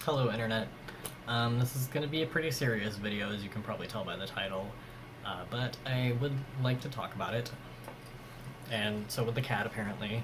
Hello Internet. This is going to be a pretty serious video, as you can probably tell by the title, but I would like to talk about it, and so would the cat apparently.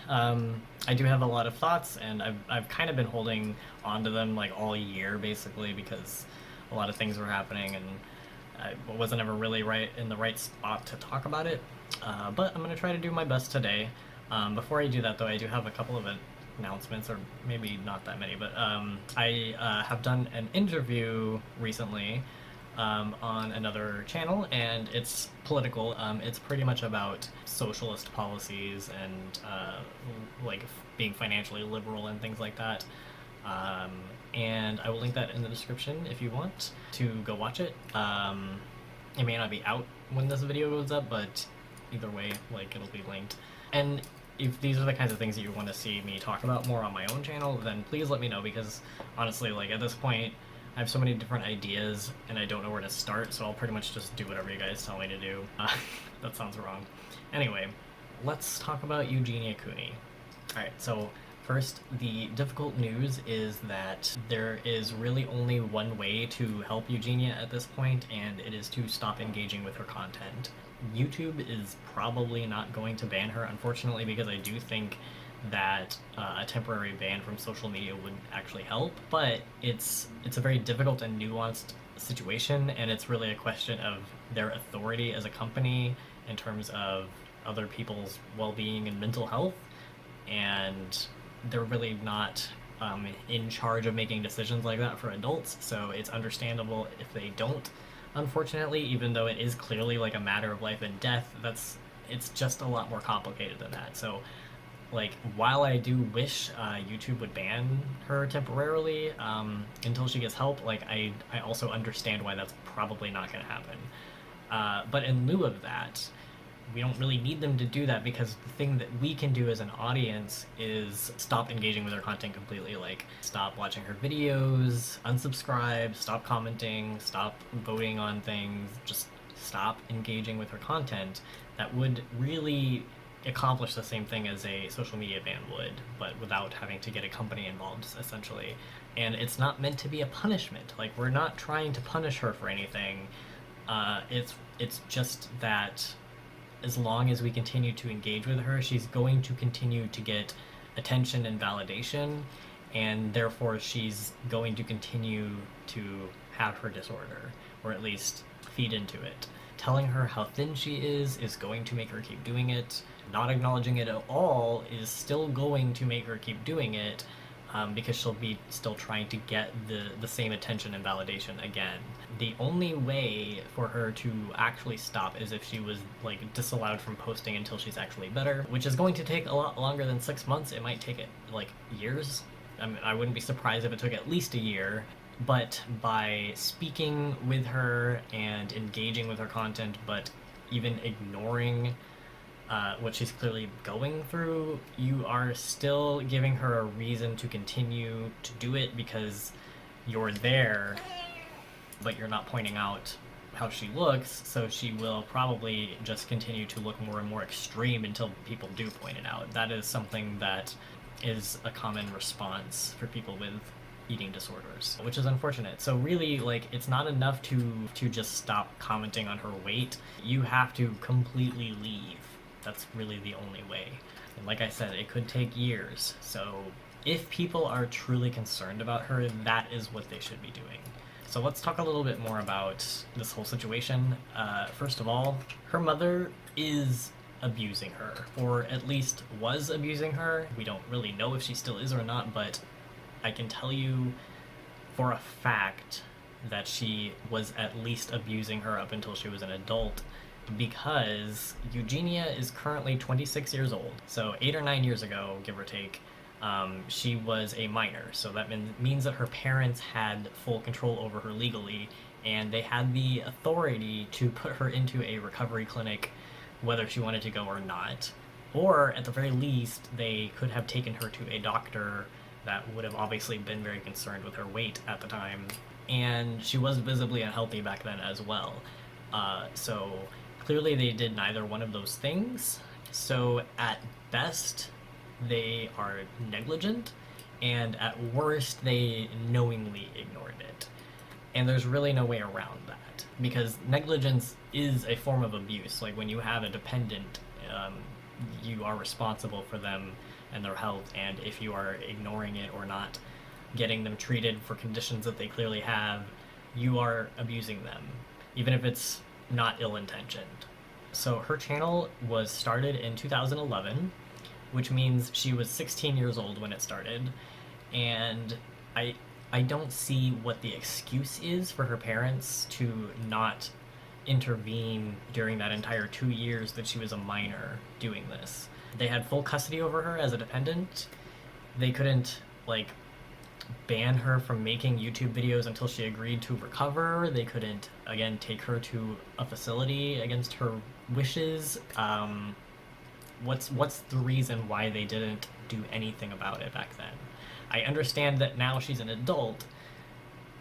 I do have a lot of thoughts, and I've kind of been holding on to them like all year basically, because a lot of things were happening and I wasn't ever really in the right spot to talk about it, but I'm going to try to do my best today. Before I do that though, I do have a couple of announcements, or maybe not that many, but I have done an interview recently on another channel, and it's political. It's pretty much about socialist policies and like being financially liberal and things like that. And I will link that in the description if you want to go watch it. It may not be out when this video goes up, but either way, like, it'll be linked. And if these are the kinds of things that you want to see me talk about more on my own channel, then please let me know, because honestly, like, at this point, I have so many different ideas and I don't know where to start, so I'll pretty much just do whatever you guys tell me to do. That sounds wrong. Anyway, let's talk about Eugenia Cooney. Alright, so first, the difficult news is that there is really only one way to help Eugenia at this point, and it is to stop engaging with her content. YouTube is probably not going to ban her, unfortunately, because I do think that a temporary ban from social media would actually help, but it's a very difficult and nuanced situation, and it's really a question of their authority as a company in terms of other people's well-being and mental health, and they're really not in charge of making decisions like that for adults, so it's understandable if they don't. Unfortunately, even though it is clearly like a matter of life and death, it's just a lot more complicated than that. So, like, while I do wish YouTube would ban her temporarily until she gets help, like, I also understand why that's probably not going to happen. But in lieu of that, we don't really need them to do that, because the thing that we can do as an audience is stop engaging with her content completely. Like, stop watching her videos, unsubscribe, stop commenting, stop voting on things, just stop engaging with her content. That would really accomplish the same thing as a social media ban would, but without having to get a company involved, essentially. And it's not meant to be a punishment. Like, we're not trying to punish her for anything. It's just that as long as we continue to engage with her, she's going to continue to get attention and validation, and therefore she's going to continue to have her disorder, or at least feed into it. Telling her how thin she is going to make her keep doing it. Not acknowledging it at all is still going to make her keep doing it, because she'll be still trying to get the same attention and validation again. The only way for her to actually stop is if she was, like, disallowed from posting until she's actually better, which is going to take a lot longer than 6 months. It might take it, like, years. I mean, I wouldn't be surprised if it took at least a year. But by speaking with her and engaging with her content, but even ignoring what she's clearly going through, you are still giving her a reason to continue to do it, because you're there, but you're not pointing out how she looks, so she will probably just continue to look more and more extreme until people do point it out. That is something that is a common response for people with eating disorders, which is unfortunate. So really, like, it's not enough to just stop commenting on her weight. You have to completely leave. That's really the only way. And like I said, it could take years. So if people are truly concerned about her, that is what they should be doing. So let's talk a little bit more about this whole situation. First of all, her mother is abusing her, or at least was abusing her. We don't really know if she still is or not, but I can tell you for a fact that she was at least abusing her up until she was an adult, because Eugenia is currently 26 years old. So 8 or 9 years ago, give or take, she was a minor. So that means that her parents had full control over her legally, and they had the authority to put her into a recovery clinic whether she wanted to go or not. Or at the very least, they could have taken her to a doctor that would have obviously been very concerned with her weight at the time, and she was visibly unhealthy back then as well. So clearly they did neither one of those things. So at best, they are negligent, and at worst, they knowingly ignored it. And there's really no way around that because negligence is a form of abuse. Like when you have a dependent, you are responsible for them and their health, and if you are ignoring it or not getting them treated for conditions that they clearly have, you are abusing them, even if it's not ill intentioned. So her channel was started in 2011, which means she was 16 years old when it started, and I I don't see what the excuse is for her parents to not intervene during that entire 2 years that she was a minor doing this. They had full custody over her as a dependent. They couldn't like ban her from making YouTube videos until she agreed to recover. They couldn't again take her to a facility against her wishes. What's the reason why they didn't do anything about it back then? I understand that now she's an adult,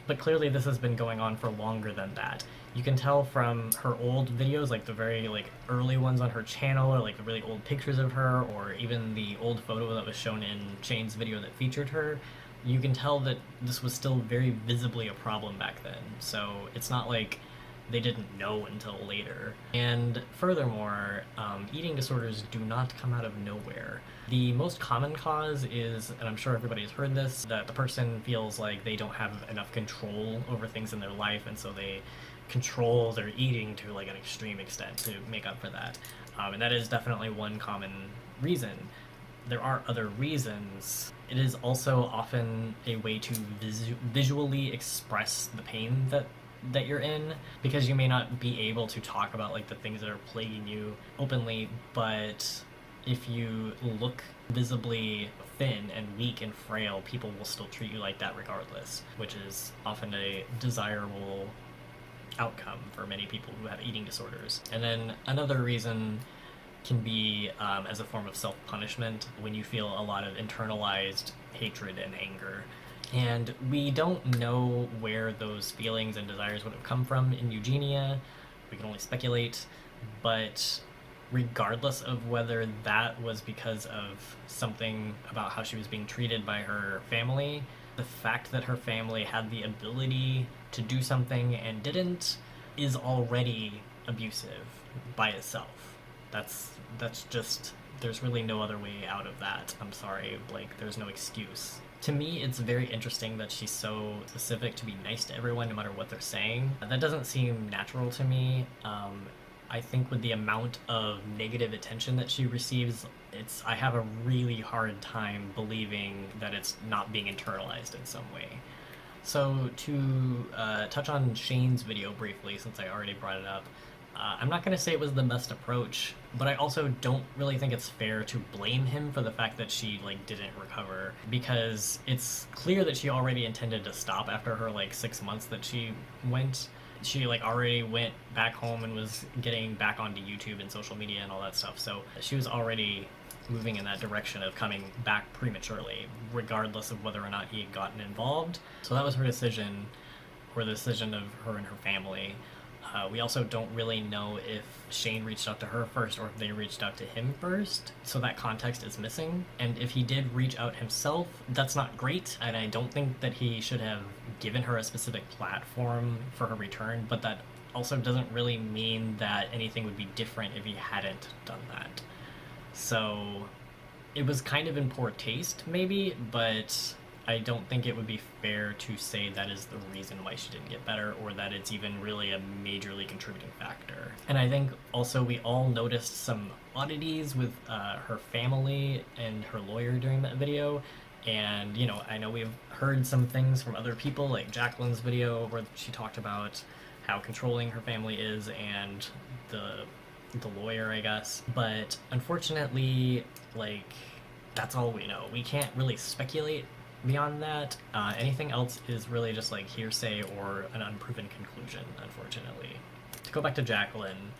but clearly this has been going on for longer than that. You can tell from her old videos, like the very like early ones on her channel, or like the really old pictures of her, or even the old photo that was shown in Shane's video that featured her. You can tell that this was still very visibly a problem back then. So it's not like they didn't know until later. And furthermore, eating disorders do not come out of nowhere. The most common cause is, and I'm sure everybody's heard this, that the person feels like they don't have enough control over things in their life, and so they control their eating to like an extreme extent to make up for that. And that is definitely one common reason. There are other reasons. It is also often a way to visually express the pain that you're in, because you may not be able to talk about like the things that are plaguing you openly, but if you look visibly thin and weak and frail, people will still treat you like that regardless, which is often a desirable outcome for many people who have eating disorders. And then another reason can be as a form of self-punishment when you feel a lot of internalized hatred and anger. And we don't know where those feelings and desires would have come from in Eugenia. We can only speculate, but regardless of whether that was because of something about how she was being treated by her family, the fact that her family had the ability to do something and didn't is already abusive by itself. That's just, there's really no other way out of that. I'm sorry, like there's no excuse. To me, it's very interesting that she's so specific to be nice to everyone no matter what they're saying. That doesn't seem natural to me. I think with the amount of negative attention that she receives, I have a really hard time believing that it's not being internalized in some way. So to touch on Shane's video briefly, since I already brought it up, I'm not going to say it was the best approach, but I also don't really think it's fair to blame him for the fact that she like didn't recover, because it's clear that she already intended to stop after her like 6 months that she went. She like already went back home and was getting back onto YouTube and social media and all that stuff. So she was already moving in that direction of coming back prematurely, regardless of whether or not he had gotten involved. So that was her decision, or the decision of her and her family. We also don't really know if Shane reached out to her first or if they reached out to him first, so that context is missing. And if he did reach out himself, that's not great, and I don't think that he should have given her a specific platform for her return, but that also doesn't really mean that anything would be different if he hadn't done that. So it was kind of in poor taste, maybe, but I don't think it would be fair to say that is the reason why she didn't get better, or that it's even really a majorly contributing factor. And I think also we all noticed some oddities with her family and her lawyer during that video. And, you know, I know we've heard some things from other people, like Jacqueline's video where she talked about how controlling her family is, and the lawyer, I guess. But unfortunately, like, that's all we know. We can't really speculate beyond that. Anything else is really just like hearsay or an unproven conclusion, unfortunately. To go back to Jacqueline,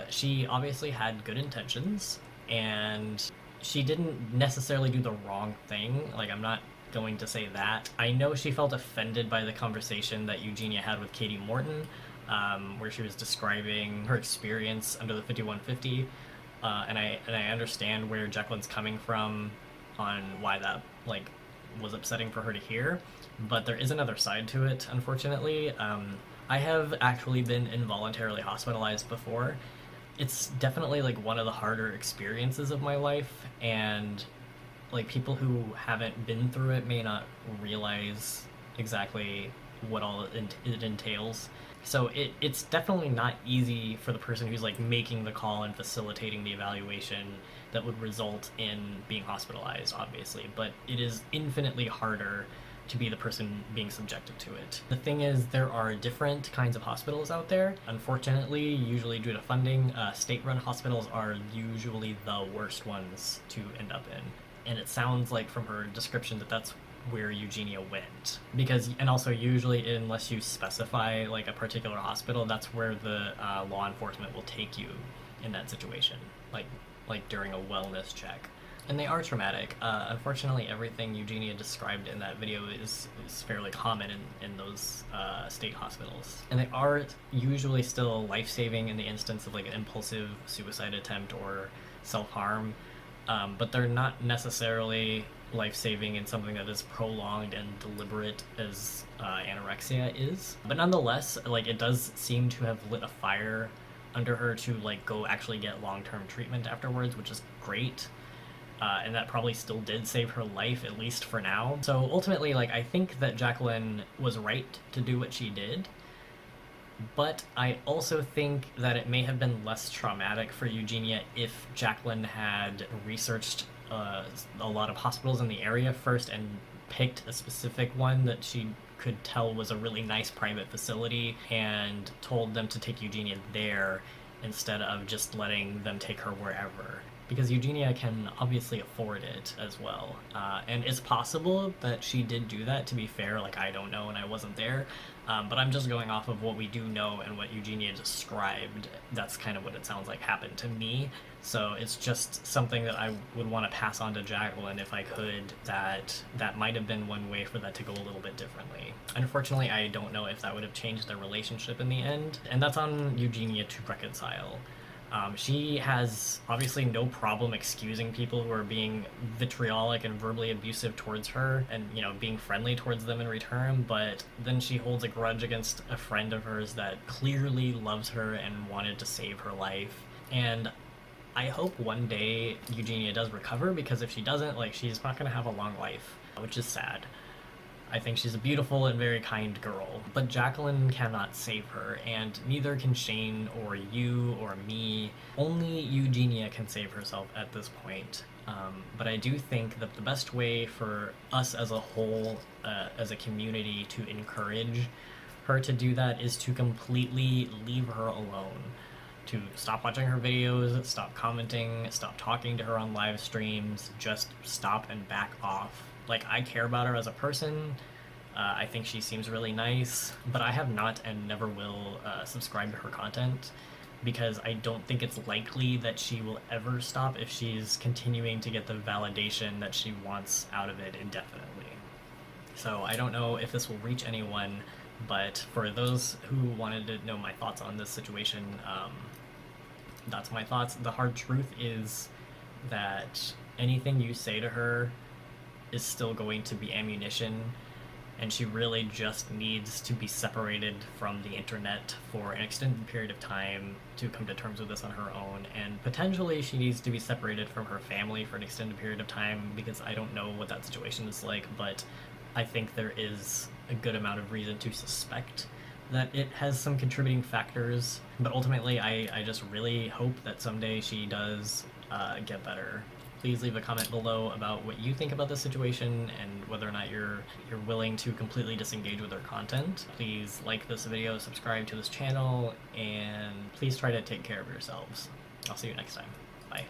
she obviously had good intentions, and she didn't necessarily do the wrong thing. Like, I'm not going to say that. I know she felt offended by the conversation that Eugenia had with Katie Morton, where she was describing her experience under the 5150, and I understand where Jacqueline's coming from on why that like was upsetting for her to hear. But there is another side to it, unfortunately. I have actually been involuntarily hospitalized before. It's definitely like one of the harder experiences of my life, and like people who haven't been through it may not realize exactly what all it entails. So it's definitely not easy for the person who's like making the call and facilitating the evaluation that would result in being hospitalized, obviously, but it is infinitely harder to be the person being subjected to it. The thing is, there are different kinds of hospitals out there. Unfortunately, usually due to funding, state-run hospitals are usually the worst ones to end up in. And it sounds like from her description that that's where Eugenia went. Because, and also usually unless you specify like a particular hospital, that's where the law enforcement will take you in that situation, like during a wellness check. And they are traumatic. Unfortunately, everything Eugenia described in that video is fairly common in those state hospitals. And they are usually still life-saving in the instance of like an impulsive suicide attempt or self-harm, but they're not necessarily life-saving in something that is prolonged and deliberate as anorexia is. But nonetheless, like it does seem to have lit a fire under her to like go actually get long-term treatment afterwards, which is great. And that probably still did save her life, at least for now. So ultimately, like, I think that Jacqueline was right to do what she did, but I also think that it may have been less traumatic for Eugenia if Jacqueline had researched a lot of hospitals in the area first and picked a specific one that she could tell was a really nice private facility and told them to take Eugenia there instead of just letting them take her wherever. Because Eugenia can obviously afford it as well. And it's possible that she did do that, to be fair. Like, I don't know and I wasn't there. But I'm just going off of what we do know and what Eugenia described. That's kind of what it sounds like happened to me. So it's just something that I would want to pass on to Jacqueline if I could, that might have been one way for that to go a little bit differently. Unfortunately, I don't know if that would have changed their relationship in the end. And that's on Eugenia to reconcile. She has obviously no problem excusing people who are being vitriolic and verbally abusive towards her and, you know, being friendly towards them in return, but then she holds a grudge against a friend of hers that clearly loves her and wanted to save her life. And I hope one day Eugenia does recover, because if she doesn't, like, she's not going to have a long life, which is sad. I think she's a beautiful and very kind girl, but Jacqueline cannot save her, and neither can Shane or you or me. Only Eugenia can save herself at this point. But I do think that the best way for us as a whole, as a community, to encourage her to do that is to completely leave her alone. To stop watching her videos, stop commenting, stop talking to her on live streams, just stop and back off. Like, I care about her as a person. I think she seems really nice, but I have not and never will subscribe to her content, because I don't think it's likely that she will ever stop if she's continuing to get the validation that she wants out of it indefinitely. So I don't know if this will reach anyone, but for those who wanted to know my thoughts on this situation, that's my thoughts. The hard truth is that anything you say to her is still going to be ammunition, and she really just needs to be separated from the internet for an extended period of time to come to terms with this on her own, and potentially she needs to be separated from her family for an extended period of time, because I don't know what that situation is like, but I think there is a good amount of reason to suspect that it has some contributing factors. But ultimately, I just really hope that someday she does get better. Please leave a comment below about what you think about this situation and whether or not you're willing to completely disengage with her content. Please like this video, subscribe to this channel, and please try to take care of yourselves. I'll see you next time. Bye.